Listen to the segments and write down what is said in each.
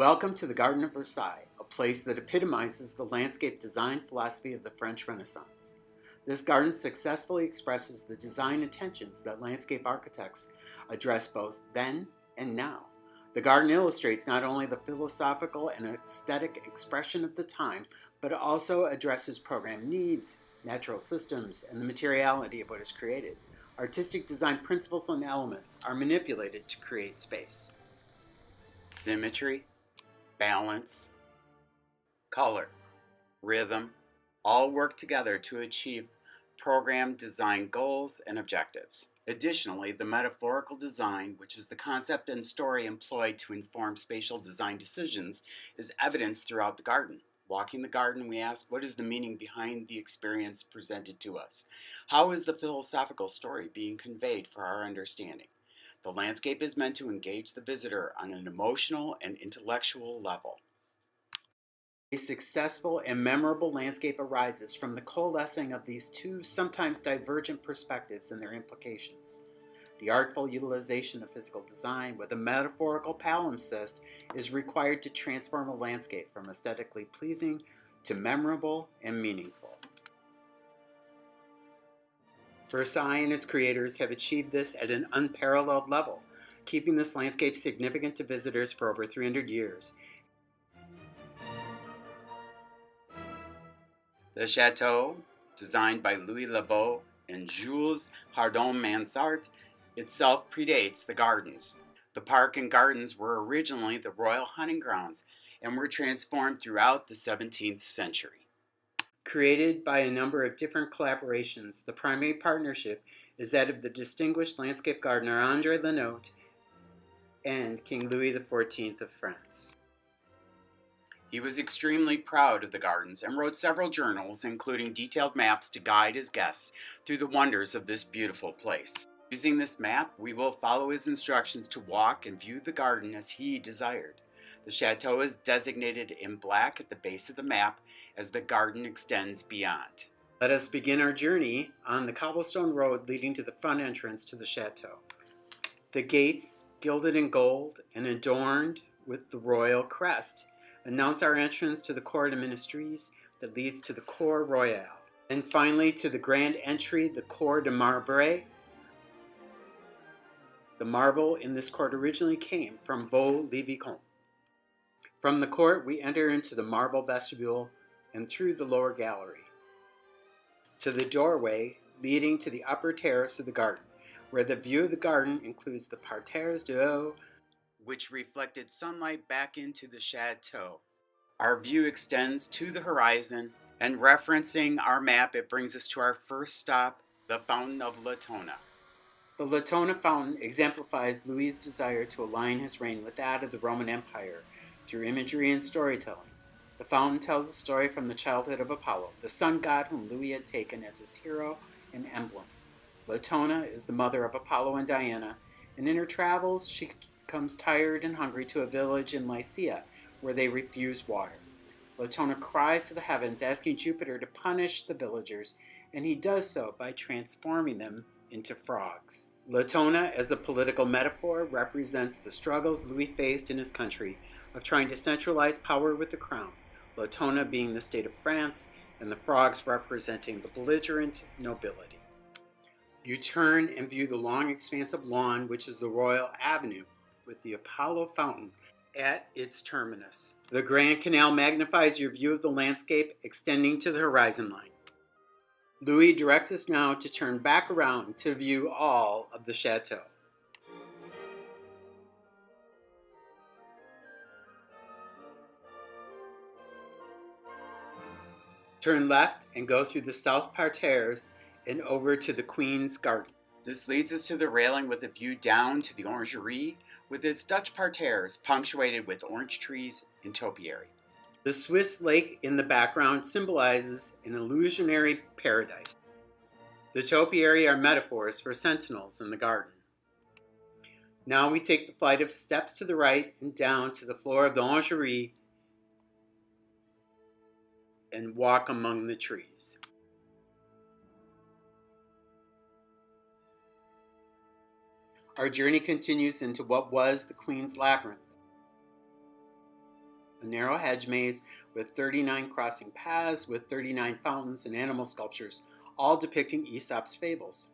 Welcome to the Garden of Versailles, a place that epitomizes the landscape design philosophy of the French Renaissance. This garden successfully expresses the design intentions that landscape architects address both then and now. The garden illustrates not only the philosophical and aesthetic expression of the time, but also addresses program needs, natural systems, and the materiality of what is created. Artistic design principles and elements are manipulated to create space. Symmetry, balance, color, rhythm, all work together to achieve program design goals and objectives. Additionally, the metaphorical design, which is the concept and story employed to inform spatial design decisions, is evidenced throughout the garden. Walking the garden, we ask, what is the meaning behind the experience presented to us? How is the philosophical story being conveyed for our understanding? The landscape is meant to engage the visitor on an emotional and intellectual level. A successful and memorable landscape arises from the coalescing of these two sometimes divergent perspectives and their implications. The artful utilization of physical design with a metaphorical palimpsest is required to transform a landscape from aesthetically pleasing to memorable and meaningful. Versailles and its creators have achieved this at an unparalleled level, keeping this landscape significant to visitors for over 300 years. The chateau, designed by Louis Lavaux and Jules Hardon-Mansart, itself predates the gardens. The park and gardens were originally the royal hunting grounds and were transformed throughout the 17th century. Created by a number of different collaborations, the primary partnership is that of the distinguished landscape gardener André Lenotte and King Louis XIV of France. He was extremely proud of the gardens and wrote several journals, including detailed maps to guide his guests through the wonders of this beautiful place. Using this map, we will follow his instructions to walk and view the garden as he desired. The chateau is designated in black at the base of the map as the garden extends beyond. Let us begin our journey on the cobblestone road leading to the front entrance to the chateau. The gates, gilded in gold and adorned with the royal crest, announce our entrance to the Cour de Ministries that leads to the Cour Royale, and finally to the grand entry, the Cour de Marbre. The marble in this court originally came from Vaux-le-Vicomte. From the court, we enter into the marble vestibule and through the lower gallery to the doorway leading to the upper terrace of the garden, where the view of the garden includes the parterres de haut, which reflected sunlight back into the chateau. Our view extends to the horizon, and referencing our map, it brings us to our first stop, the Fountain of Latona. The Latona fountain exemplifies Louis' desire to align his reign with that of the Roman Empire through imagery and storytelling. The fountain tells a story from the childhood of Apollo, the sun god whom Louis had taken as his hero and emblem. Latona is the mother of Apollo and Diana, and in her travels she comes tired and hungry to a village in Lycia where they refuse water. Latona cries to the heavens, asking Jupiter to punish the villagers, and he does so by transforming them into frogs. Latona, as a political metaphor, represents the struggles Louis faced in his country of trying to centralize power with the crown, Latona being the state of France, and the frogs representing the belligerent nobility. You turn and view the long expanse of lawn, which is the Royal Avenue, with the Apollo fountain at its terminus. The Grand Canal magnifies your view of the landscape extending to the horizon line. Louis directs us now to turn back around to view all of the chateau. Turn left and go through the south parterres and over to the Queen's Garden. This leads us to the railing with a view down to the orangerie with its Dutch parterres punctuated with orange trees and topiary. The Swiss lake in the background symbolizes an illusionary paradise. The topiary are metaphors for sentinels in the garden. Now we take the flight of steps to the right and down to the floor of the orangerie and walk among the trees. Our journey continues into what was the Queen's Labyrinth. a narrow hedge maze with 39 crossing paths with 39 fountains and animal sculptures, all depicting Aesop's fables.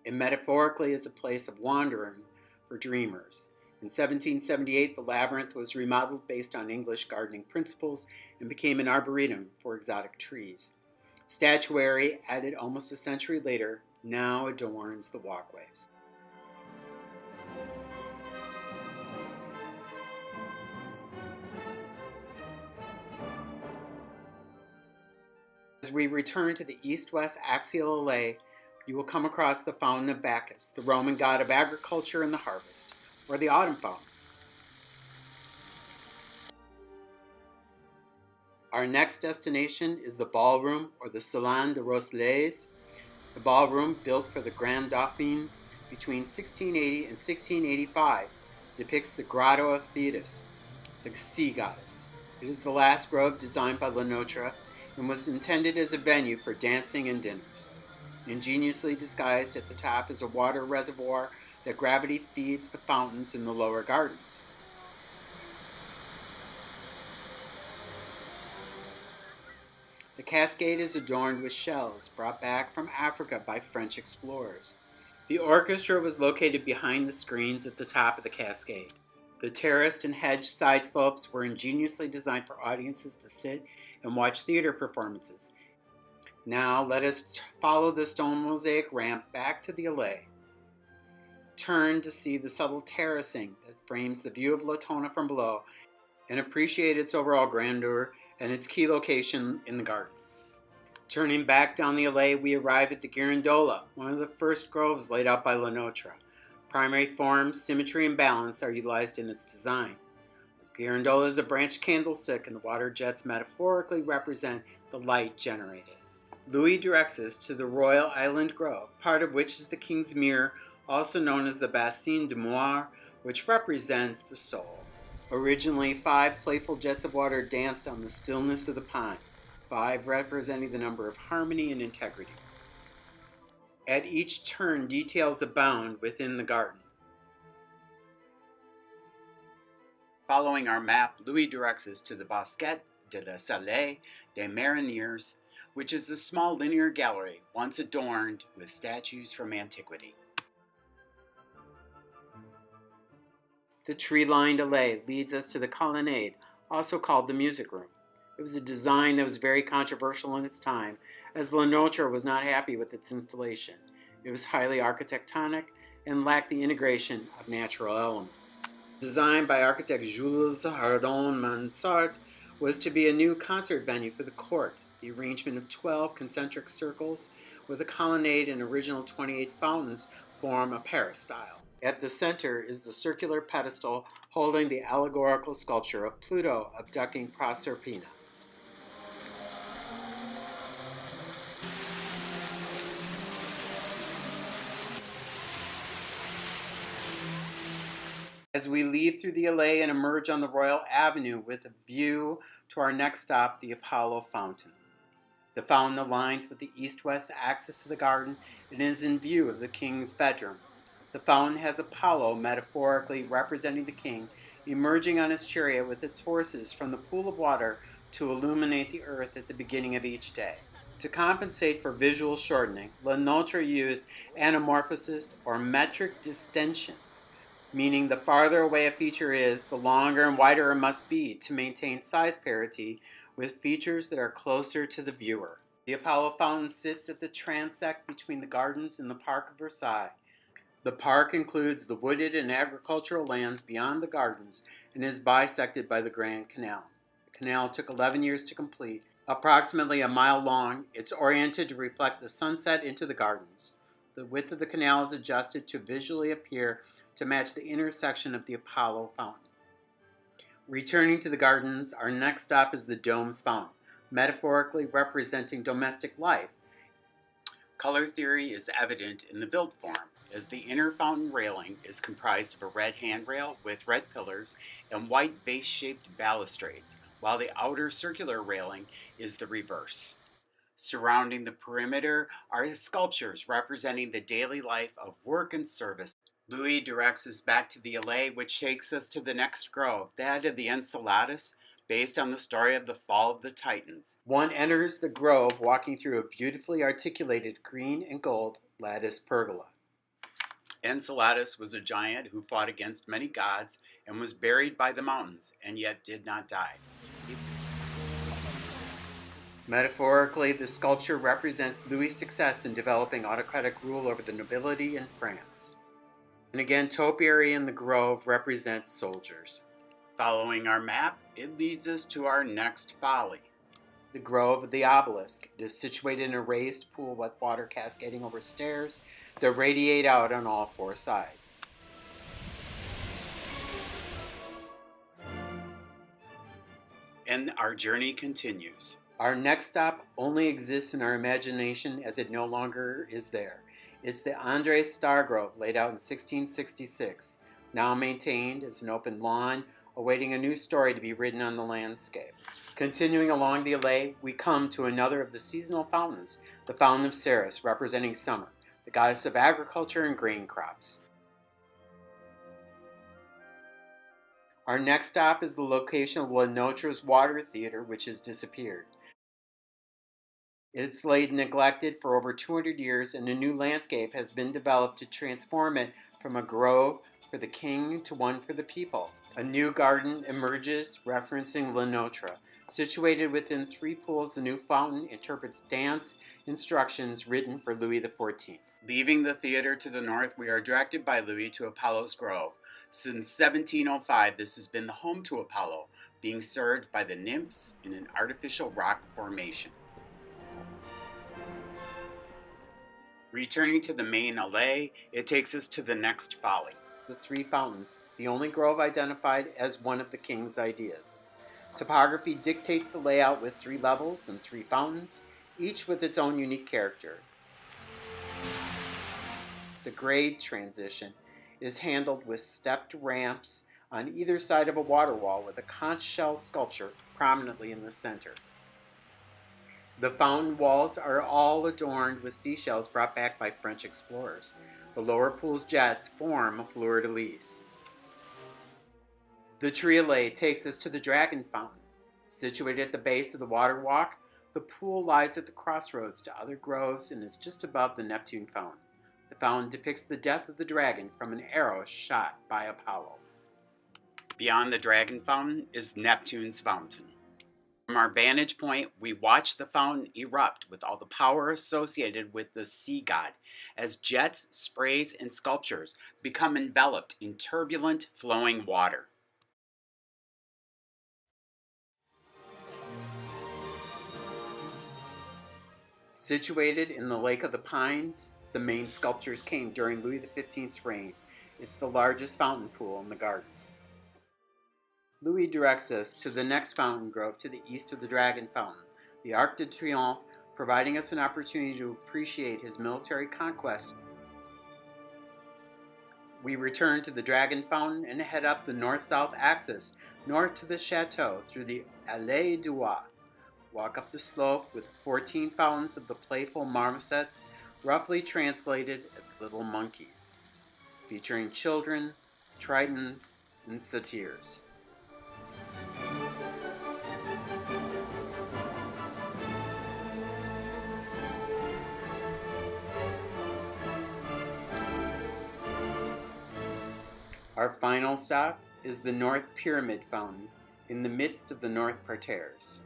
It metaphorically is a place of wandering for dreamers. In 1778, the labyrinth was remodeled based on English gardening principles and became an arboretum for exotic trees. Statuary, added almost a century later, now adorns the walkways. As we return to the east-west axial alley, you will come across the Fountain of Bacchus, the Roman god of agriculture and the harvest, or the Autumn Fountain. Our next destination is the ballroom, or the Salon de Roselets. The ballroom, built for the Grand Dauphin between 1680 and 1685, depicts the Grotto of Thetis, the sea goddess. It is the last grove designed by Le Notre and was intended as a venue for dancing and dinners. Ingeniously disguised at the top is a water reservoir that gravity feeds the fountains in the lower gardens. The cascade is adorned with shells brought back from Africa by French explorers. The orchestra was located behind the screens at the top of the cascade. The terraced and hedged side slopes were ingeniously designed for audiences to sit and watch theater performances. Now let us follow the stone mosaic ramp back to the allée. Turn to see the subtle terracing that frames the view of Latona from below and appreciate its overall grandeur and its key location in the garden. Turning back down the allée, we arrive at the Girondola, one of the first groves laid out by Le Notre. Primary form, symmetry, and balance are utilized in its design. The Girondola is a branched candlestick, and the water jets metaphorically represent the light generated. Louis directs us to the Royal Island Grove, part of which is the King's Mirror, also known as the Bassin de Moire, which represents the soul. Originally, 5 playful jets of water danced on the stillness of the pond, 5 representing the number of harmony and integrity. At each turn, details abound within the garden. Following our map, Louis directs us to the Bosquet de la Salle des Mariniers, which is a small linear gallery once adorned with statues from antiquity. The tree-lined allée leads us to the colonnade, also called the music room. It was a design that was very controversial in its time, as Le Notre was not happy with its installation. It was highly architectonic and lacked the integration of natural elements. Designed by architect Jules Hardon-Mansart, was to be a new concert venue for the court. The arrangement of 12 concentric circles with a colonnade and original 28 fountains form a Paris style. At the center is the circular pedestal holding the allegorical sculpture of Pluto abducting Proserpina. As we leave through the allée and emerge on the Royal Avenue with a view to our next stop, the Apollo Fountain. The fountain aligns with the east-west axis of the garden and is in view of the king's bedroom. The fountain has Apollo, metaphorically representing the king, emerging on his chariot with its horses from the pool of water to illuminate the earth at the beginning of each day. To compensate for visual shortening, Le Notre used anamorphosis or metric distension, meaning the farther away a feature is, the longer and wider it must be to maintain size parity with features that are closer to the viewer. The Apollo Fountain sits at the transect between the gardens and the Park of Versailles. The park includes the wooded and agricultural lands beyond the gardens and is bisected by the Grand Canal. The canal took 11 years to complete. Approximately a mile long, it's oriented to reflect the sunset into the gardens. The width of the canal is adjusted to visually appear to match the intersection of the Apollo Fountain. Returning to the gardens, our next stop is the Dome's Fountain, metaphorically representing domestic life. Color theory is evident in the build form, as the inner fountain railing is comprised of a red handrail with red pillars and white vase-shaped balustrades, while the outer circular railing is the reverse. Surrounding the perimeter are sculptures representing the daily life of work and service. Louis directs us back to the allée, which takes us to the next grove, that of the Enceladus, based on the story of the fall of the Titans. One enters the grove walking through a beautifully articulated green and gold lattice pergola. Enceladus was a giant who fought against many gods and was buried by the mountains, and yet did not die. Metaphorically, the sculpture represents Louis' success in developing autocratic rule over the nobility in France. And again, topiary in the grove represents soldiers. Following our map, it leads us to our next folly. The Grove of the Obelisk. It is situated in a raised pool with water cascading over stairs that radiate out on all four sides. And our journey continues. Our next stop only exists in our imagination as it no longer is there. It's the André Stargrove, laid out in 1666, now maintained as an open lawn, awaiting a new story to be written on the landscape. Continuing along the allée, we come to another of the seasonal fountains, the Fountain of Ceres, representing summer, the goddess of agriculture and grain crops. Our next stop is the location of Le Nôtre's water theater, which has disappeared. It's laid neglected for over 200 years, and a new landscape has been developed to transform it from a grove for the king to one for the people. A new garden emerges, referencing Le Nôtre. Situated within 3 pools, the new fountain interprets dance instructions written for Louis XIV. Leaving the theater to the north, we are directed by Louis to Apollo's Grove. Since 1705, this has been the home to Apollo, being served by the nymphs in an artificial rock formation. Returning to the main allée, it takes us to the next folly. The 3 fountains, the only grove identified as one of the king's ideas. Topography dictates the layout with 3 levels and 3 fountains, each with its own unique character. The grade transition is handled with stepped ramps on either side of a water wall with a conch shell sculpture prominently in the center. The fountain walls are all adorned with seashells brought back by French explorers. The lower pool's jets form a fleur-de-lis. The Triolet takes us to the Dragon Fountain. Situated at the base of the water walk, the pool lies at the crossroads to other groves and is just above the Neptune Fountain. The fountain depicts the death of the dragon from an arrow shot by Apollo. Beyond the Dragon Fountain is Neptune's Fountain. From our vantage point, we watch the fountain erupt with all the power associated with the sea god, as jets, sprays, and sculptures become enveloped in turbulent, flowing water. Situated in the Lake of the Pines, the main sculptures came during Louis XV's reign. It's the largest fountain pool in the garden. Louis directs us to the next fountain grove to the east of the Dragon Fountain, the Arc de Triomphe, providing us an opportunity to appreciate his military conquest. We return to the Dragon Fountain and head up the north-south axis, north to the chateau through the Allée du Roi. Walk up the slope with 14 fountains of the playful marmosets, roughly translated as little monkeys, featuring children, tritons, and satyrs. Our final stop is the North Pyramid Fountain in the midst of the North Parterres.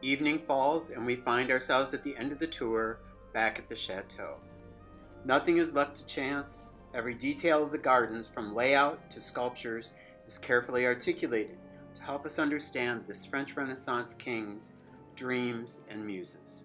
Evening falls and we find ourselves at the end of the tour, back at the chateau. Nothing is left to chance. Every detail of the gardens, from layout to sculptures, is carefully articulated to help us understand this French Renaissance king's dreams and muses.